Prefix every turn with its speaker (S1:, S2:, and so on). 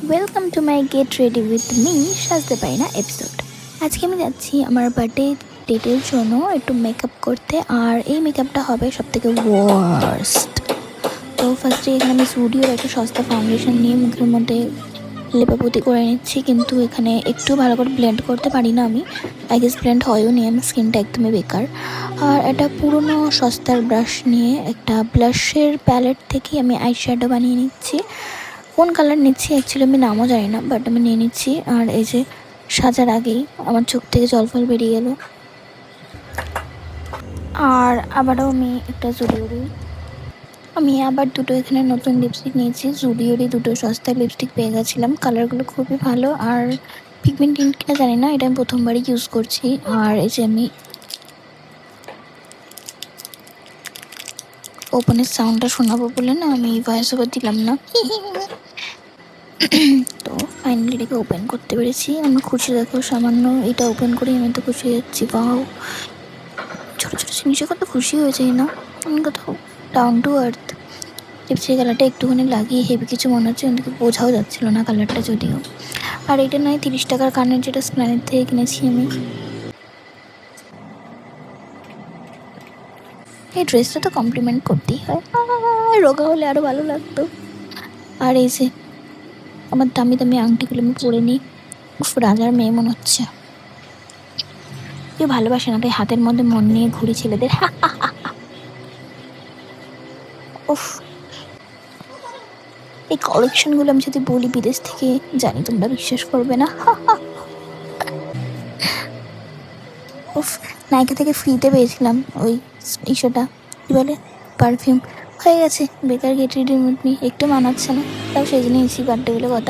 S1: Welcome to my get ready with me সাজতে পারি না এপিসোড। আজকে আমি যাচ্ছি আমার বার্থডে ডেটের জন্য একটু মেকআপ করতে, আর এই মেকআপটা হবে সব থেকে ওয়ার্স্ট। তো ফার্স্টে এখানে আমি স্টুডিওর একটা সস্তা ফাউন্ডেশন নিয়ে মুখের মধ্যে লেপাপতি করে নিচ্ছি, কিন্তু এখানে একটু ভালো করে ব্লেন্ড করতে পারি না আমি। আই গেস ব্লেন্ড হয়ও নি, আমার স্কিনটা একদমই বেকার। আর একটা পুরনো সস্তার ব্রাশ নিয়ে একটা ব্লাশের প্যালেট থেকে আমি আই শ্যাডো বানিয়ে নিচ্ছি। কোন কালার নিচ্ছি অ্যাকচুয়ালি আমি নামও জানি না, বাট আমি নিয়ে নিচ্ছি। আর এই যে সাজার আগেই আমার চোখ থেকে জল ফল বেরিয়ে গেল। আর আবারও আমি একটা আমি আবার দুটো এখানে নতুন লিপস্টিক নিয়েছি। জুডিওরই দুটো সস্তা লিপস্টিক পেয়ে গেছিলাম, কালারগুলো খুবই ভালো। আর পিগমেন্ট টিন্ট কিনা জানি না, এটা আমি প্রথমবারই ইউজ করছি। আর এই যে আমি ওপেনের সাউন্ডটা শোনাবো বলে না আমি ভয়েস ওভার দিলাম না। তো ফাইনালি এটাকে ওপেন করতে পেরেছি। আমি খুশি, দেখো সামান্য এটা ওপেন করেই আমি তো খুশি যাচ্ছি। বাও, ছোটো ছোটো জিনিসে কত খুশি হয়ে যায় না, কোথাও ডাউন টু আর্থ। লিপস্টিক কালারটা একটুখানি লাগিয়ে হেভি কিছু মনে হচ্ছে, কিন্তু বোঝাও যাচ্ছিলো না কালারটা যদিও। আর এটা নয় 30 টাকার কানের, যেটা স্প্ল্যানেট থেকে কিনেছি আমি। এই ড্রেসটা তো কমপ্লিমেন্ট করতেই হয়, রোগা হলে আরও ভালো লাগতো। আর এই যে আমার দামি দামি আংটিগুলো আমি পরে নিই, রাজার মেয়ে মনে হচ্ছে। কেউ ভালোবাসে না তাই হাতের মধ্যে মন নিয়ে ঘুরি ছেলেদের। উফ, এই কালেকশনগুলো আমি যদি বলি বিদেশ থেকে, জানি তোমরা বিশ্বাস করবে না। উফ, নাইকা থেকে ফ্রিতে পেয়েছিলাম ওই ইস্যুটা, কী বলে, পারফিউম। হয়ে গেছে বেকার, গেট রেডি উইথ মি একটু মানাচ্ছে না, তাও সেই জন্য এসি বার্থডে বলে কথা।